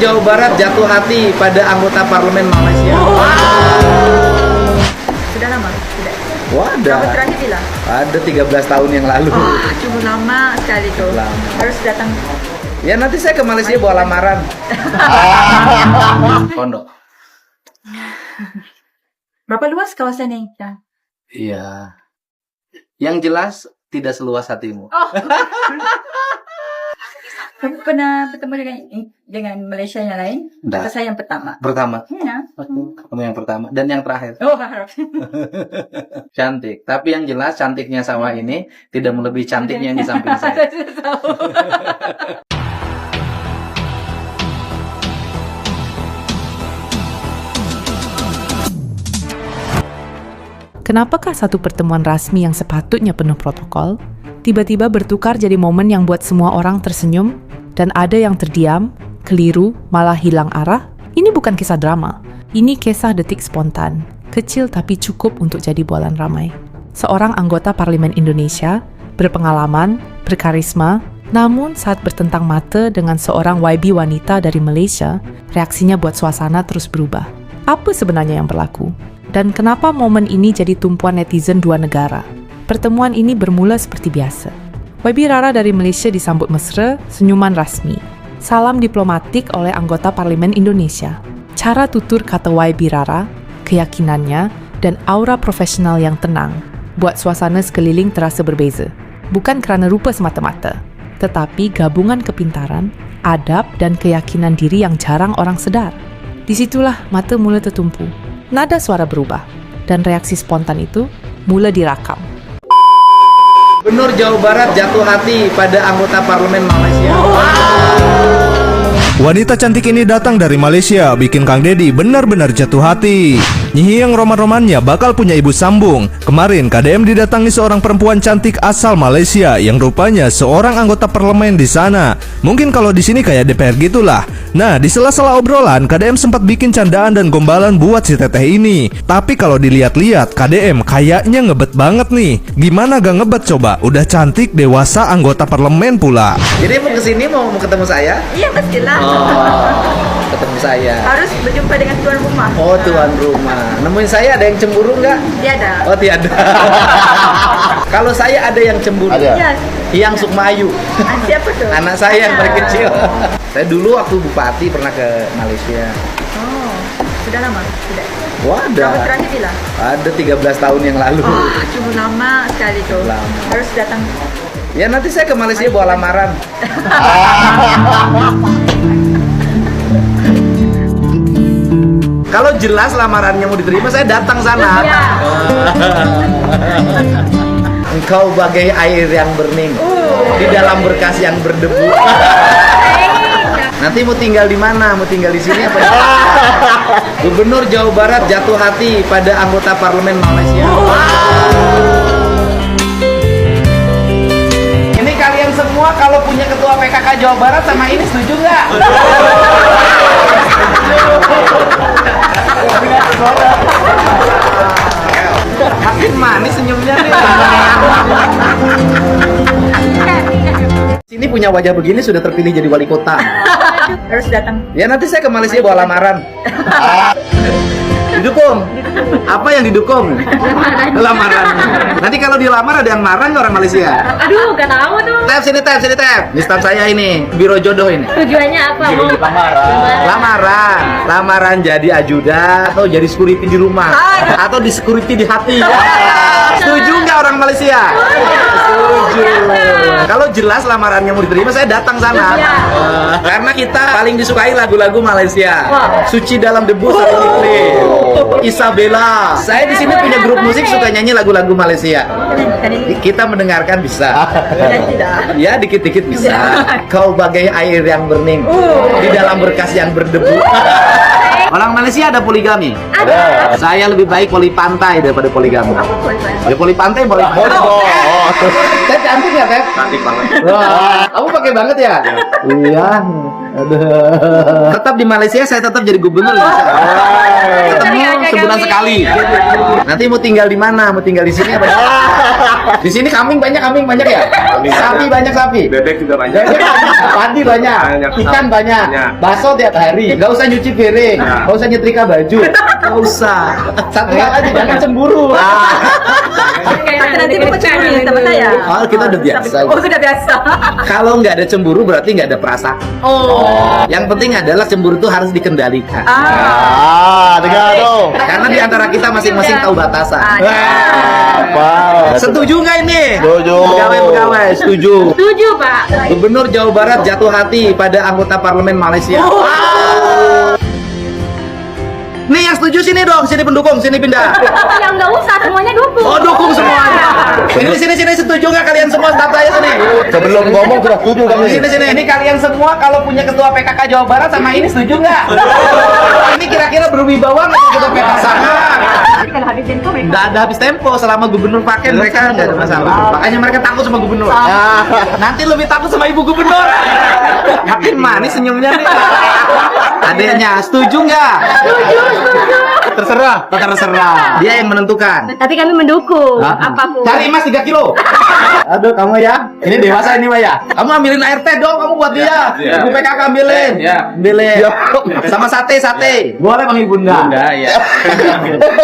Jawa Barat jatuh hati pada anggota parlemen Malaysia. Sudah lama? Tidak. Wadah. Kamu terakhir bilang? Ada 13 tahun yang lalu. Cukup lama sekali tuh. Lama. Harus datang. Ya nanti saya ke Malaysia bawa lamaran. Pondok. Berapa luas kawasan ini? Ya. Iya. Yang jelas tidak seluas hatimu. Kamu pernah bertemu dengan Malaysia yang lain? Enggak. Atau saya yang pertama? Pertama. Ya. Kamu yang pertama dan yang terakhir. Oh, harap. Cantik. Tapi yang jelas cantiknya sawah ini tidak melebihi cantiknya yang di samping saya. Kenapakah satu pertemuan rasmi yang sepatutnya penuh protokol, tiba-tiba bertukar jadi momen yang buat semua orang tersenyum, dan ada yang terdiam, keliru, malah hilang arah? Ini bukan kisah drama, ini kisah detik spontan, kecil tapi cukup untuk jadi bualan ramai. Seorang anggota Parlimen Indonesia, berpengalaman, berkarisma, namun saat bertentang mata dengan seorang YB wanita dari Malaysia, reaksinya buat suasana terus berubah. Apa sebenarnya yang berlaku? Dan kenapa momen ini jadi tumpuan netizen dua negara? Pertemuan ini bermula seperti biasa. YB Rara dari Malaysia disambut mesra, senyuman rasmi. Salam diplomatik oleh anggota Parlimen Indonesia. Cara tutur kata YB Rara, keyakinannya, dan aura profesional yang tenang buat suasana sekeliling terasa berbeza. Bukan kerana rupa semata-mata, tetapi gabungan kepintaran, adab, dan keyakinan diri yang jarang orang sedar. Disitulah mata mula tertumpu. Nada suara berubah, dan reaksi spontan itu mula dirakam. Gubernur Jawa Barat jatuh hati pada anggota parlemen Malaysia. Wanita cantik ini datang dari Malaysia, bikin Kang Deddy benar-benar jatuh hati. Nyihi yang roman-romannya bakal punya ibu sambung. Kemarin KDM didatangi seorang perempuan cantik asal Malaysia yang rupanya seorang anggota parlemen di sana. Mungkin kalau di sini kayak DPR gitulah. Nah, di sela-sela obrolan KDM sempat bikin candaan dan gombalan buat si teteh ini. Tapi kalau dilihat-lihat KDM kayaknya ngebet banget nih. Gimana gak ngebet coba? Udah cantik, dewasa, anggota parlemen pula. Jadi mau kesini mau ketemu saya? Iya, pastilah. Ketemu saya. Harus berjumpa dengan tuan rumah. Oh, tuan rumah. Nemuin saya ada yang cemburu nggak? Tiada. Oh, tiada. Kalau saya ada yang cemburu. Iya. Yang Sukmayu. Siapa tuh? Anak saya yang dari kecil. Saya dulu waktu bupati pernah ke Malaysia. Oh, sudah lama? Tidak. Wadah. Kamu terakhir bilang? Ada 13 tahun yang lalu. Cukup lama sekali tuh. Lama. Harus datang. Ya nanti saya ke Malaysia bawa lamaran. Kalau jelas lamarannya mau diterima, saya datang sana. Iya. Engkau bagai air yang berning di dalam berkas yang berdebu. Nanti mau tinggal di mana? Mau tinggal di sini apa? Gubernur Jawa Barat jatuh hati pada anggota parlemen Malaysia. Ini kalian semua kalau punya ketua PKK Jawa Barat sama ini setuju nggak? Makin manis senyumnya nih. Sini punya wajah begini sudah terpilih jadi wali kota. Harus datang. Ya nanti saya ke Malaysia bawa lamaran. Didukung. Apa yang didukung? Lamaran. Nanti kalau dilamar ada yang marah nggak orang Malaysia? Aduh, gak tahu tuh. Tap sini tap sini tap. Ini staff saya ini, biro jodoh ini. Tujuannya apa? Mau Lamaran jadi ajudan atau jadi security di rumah atau di security di hati. Setuju nggak orang Malaysia? Setuju. Kalau jelas lamarannya mau diterima, saya datang sana. Karena kita paling disukai lagu-lagu Malaysia. Suci dalam debu saling iklim. Isabella. Saya di sini punya grup musik suka nyanyi lagu-lagu Malaysia. Kita mendengarkan bisa. Ya dikit-dikit bisa. Kau bagai air yang berning di dalam berkas yang berdebu. Orang Malaysia ada poligami. Ada. Saya lebih baik poli pantai daripada poligami. Ya poli pantai boleh. Teh cantik ya Teh? Cantik banget. Wah, kamu pakai banget ya? Iya. Tetap di Malaysia, saya tetap jadi gubernur. Ketemu sebulan sekali. Nanti mau tinggal di mana? Mau tinggal di sini apa? Di sini kambing banyak ya? Sapi banyak sapi. Bebek juga banyak. Padi banyak. Ikan banyak. Bakso tiap hari. Gak usah nyuci piring. Gak usah nyetrika baju. Gak usah. Satu hal aja, jangan cemburu. Tapi nanti mau cemburu ya sama saya. Oh, kita udah biasa. Oh, sudah biasa. Kalau nggak ada cemburu berarti nggak ada perasaan. Oh. Yang penting adalah cemburu itu harus dikendalikan. Dengar dong. Karena di antara kita masing-masing tahu batasan. Apa? Setuju nggak ini? Setuju. Pegawai-pegawai setuju. Setuju, Pak. Gubernur Jawa Barat jatuh hati pada anggota parlemen Malaysia. Nih yang setuju sini dong, sini pendukung, sini pindah. Yang nggak usah, semuanya dukung. Oh dukung semuanya. Ini sini setuju nggak kalian semua staff saya sini? Sebelum ngomong sudah setuju kami. Sini. Ini kalian semua kalau punya ketua PKK Jawa Barat sama ini setuju nggak? Ini kira-kira berwibawa nggak ketua PKK sama? Kalau habis tempo mereka. Nggak ada habis tempo selama gubernur pakai mereka nggak ada masalah. Makanya mereka takut sama gubernur. Nanti lebih takut sama ibu gubernur. Makin manis senyumnya nih. Adanya setuju nggak? Terserah. Dia yang menentukan. Tapi kami mendukung apapun. Cari emas 3 kilo. Aduh kamu ya. Ini dewasa ini Maya. Kamu ambilin ART dong kamu buat dia. Ibu PKK ambilin. Ambilin. Sama sate. Boleh panggil Bunda. Bunda ya.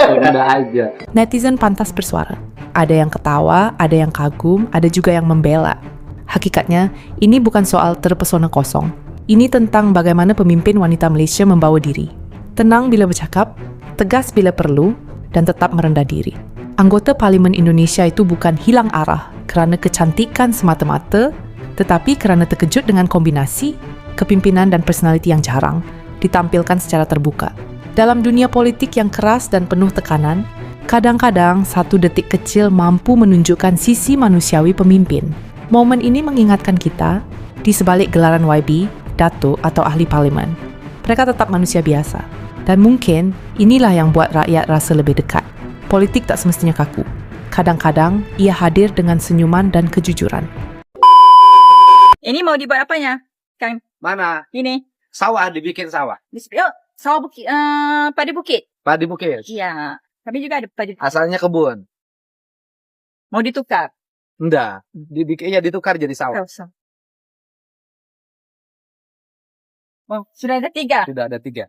Bunda aja. Netizen pantas bersuara. Ada yang ketawa, ada yang kagum, ada juga yang membela. Hakikatnya, ini bukan soal terpesona kosong. Ini tentang bagaimana pemimpin wanita Malaysia membawa diri. Tenang bila bercakap, tegas bila perlu, dan tetap merendah diri. Anggota Parlimen Indonesia itu bukan hilang arah kerana kecantikan semata-mata, tetapi kerana terkejut dengan kombinasi, kepimpinan dan personaliti yang jarang ditampilkan secara terbuka. Dalam dunia politik yang keras dan penuh tekanan, kadang-kadang satu detik kecil mampu menunjukkan sisi manusiawi pemimpin. Momen ini mengingatkan kita, di sebalik gelaran YB, Datuk atau ahli parlimen, mereka tetap manusia biasa. Dan mungkin inilah yang buat rakyat rasa lebih dekat. Politik tak semestinya kaku. Kadang-kadang ia hadir dengan senyuman dan kejujuran. Ini mau dibuat apanya? Kang, Mana? ini. Sawah dibikin sawah. Oh, sawah bukit, padi bukit. Padi bukit. Iya. Kami juga ada padi. Asalnya kebun. Mau ditukar. Enggak. Dibikinnya ditukar jadi sawah. Kosong. Oh, sudah ada 3. Sudah ada 3.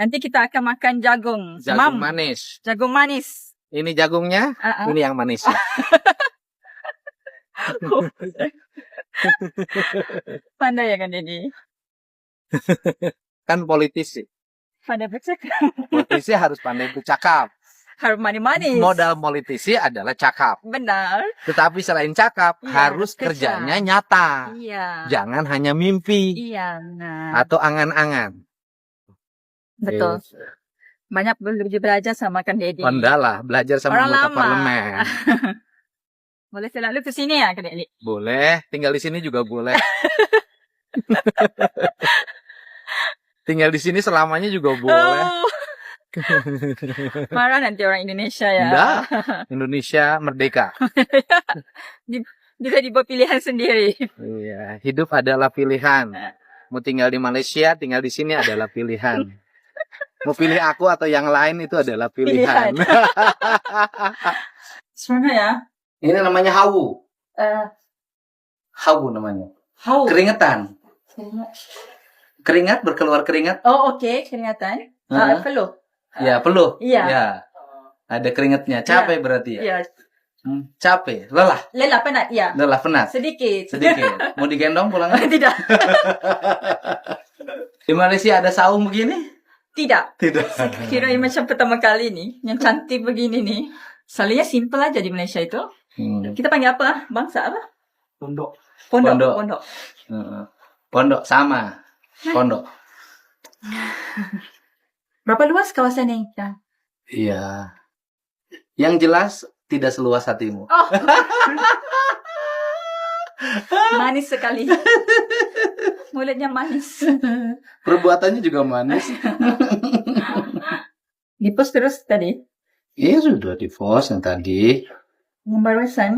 Nanti kita akan makan jagung. Jagung manis. Jagung manis. Ini jagungnya, ini yang manis. Pandai ya kan ini. Kan politisi. Pandai bercakap. Politisi harus pandai bercakap. Harus manis-manis. Modal politisi adalah cakap. Benar. Tetapi selain cakap, Iya, harus kerja. kerjanya nyata. Iya. Jangan hanya mimpi Iya, nah. atau angan-angan. Betul. Banyak belajar sama Kang Deddy. Lah, belajar sama Orang anggota lama. parlemen. Boleh selalu ke sini ya, Kang Deddy? Boleh, tinggal di sini juga boleh. Tinggal di sini selamanya juga boleh. Oh. Marah nanti orang Indonesia ya. Enggak. Indonesia merdeka. Bisa dibuat pilihan sendiri. Iya, hidup adalah pilihan. Mau tinggal di Malaysia, tinggal di sini adalah pilihan. Mau pilih aku atau yang lain itu adalah pilihan. Sebenarnya ya. Ini namanya hawu. eh, Hawu namanya. How? Keringetan. Keringat, berkeluar keringat. Oh, oke, kelihatan. Peluh. Ya, peluh. Iya. Ya. Ada keringatnya. Capek berarti ya? Iya. Capek. Lelah. Lelah penat, ya. Lelah penat. Sedikit. Mau digendong pulang? Tidak. Di Malaysia ada saung begini? Tidak. Tidak. Kira macam pertama kali nih, yang cantik begini nih. Selalunya simple aja di Malaysia itu. Kita panggil apa? Bangsa apa? Pondok. Pondok. Pondok sama. Pondok. Berapa luas kawasan ini? Ya. Iya. Yang jelas tidak seluas hatimu. Oh. Manis sekali. Mulutnya manis. Perbuatannya juga manis. Di post terus tadi. Iya sudah di post yang tadi. Yang barusan,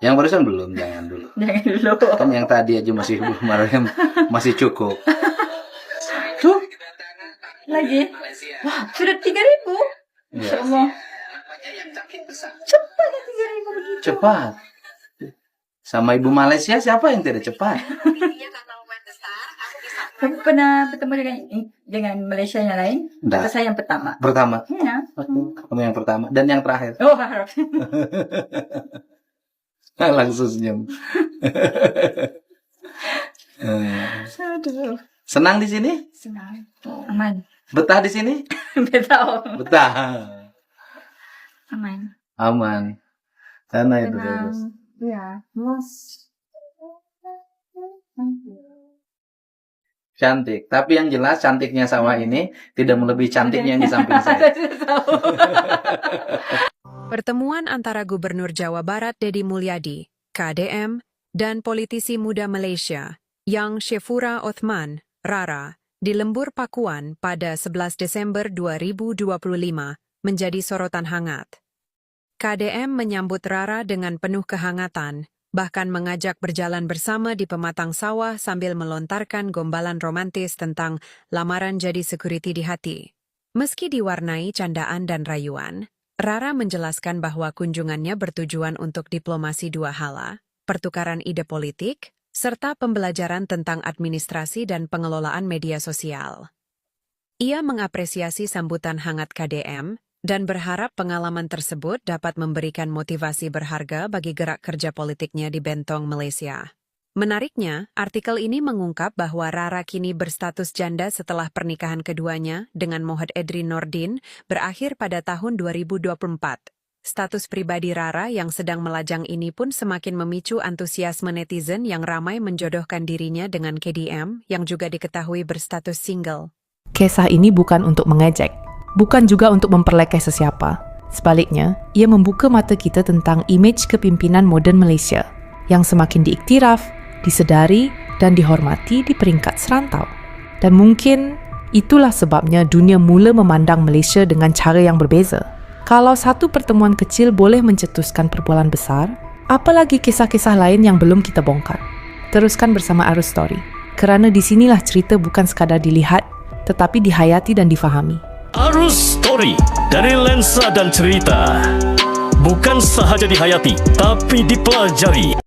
Yang barusan belum, jangan dulu. jangan dulu. Kan yang tadi aja masih masih cukup. Tuh. Lagi. Wah, sudah 3.000. Iya. Allah. Cepat ya 3.000 begitu. Cepat. Sama ibu Malaysia siapa yang tidak cepat? Kamu pernah bertemu dengan Malaysia yang lain? Nggak. Atau saya yang pertama? Pertama. Ya. Kamu yang pertama dan yang terakhir. Oh, harap. Langsung senyum. Aduh. Senang di sini? Senang. Aman. Betah di sini? Betul. Betah. Aman. Aman. Sana itu Tenang. bagus. Ya. Mas. Cantik. Tapi yang jelas cantiknya sawah ini tidak melebihi cantiknya yang di samping saya. Pertemuan antara Gubernur Jawa Barat Deddy Mulyadi, KDM, dan politisi muda Malaysia, Yang Shefura Othman, Rara, di Lembur Pakuan pada 11 Desember 2025 menjadi sorotan hangat. KDM menyambut Rara dengan penuh kehangatan, bahkan mengajak berjalan bersama di pematang sawah sambil melontarkan gombalan romantis tentang lamaran jadi security di hati. Meski diwarnai candaan dan rayuan, Rara menjelaskan bahwa kunjungannya bertujuan untuk diplomasi dua hala, pertukaran ide politik, serta pembelajaran tentang administrasi dan pengelolaan media sosial. Ia mengapresiasi sambutan hangat KDM dan berharap pengalaman tersebut dapat memberikan motivasi berharga bagi gerak kerja politiknya di Bentong, Malaysia. Menariknya, artikel ini mengungkap bahwa Rara kini berstatus janda setelah pernikahan keduanya dengan Mohd Edri Nordin berakhir pada tahun 2024. Status pribadi Rara yang sedang melajang ini pun semakin memicu antusiasme netizen yang ramai menjodohkan dirinya dengan KDM yang juga diketahui berstatus single. Kisah ini bukan untuk mengejek, bukan juga untuk memperlekeh sesiapa. Sebaliknya, ia membuka mata kita tentang imej kepimpinan moden Malaysia yang semakin diiktiraf, disedari, dan dihormati di peringkat serantau. Dan mungkin itulah sebabnya dunia mula memandang Malaysia dengan cara yang berbeza. Kalau satu pertemuan kecil boleh mencetuskan perbualan besar, apalagi kisah-kisah lain yang belum kita bongkar. Teruskan bersama Arus Story, kerana disinilah cerita bukan sekadar dilihat, tetapi dihayati dan difahami. Arus Story dari lensa dan cerita. Bukan sahaja dihayati, tapi dipelajari.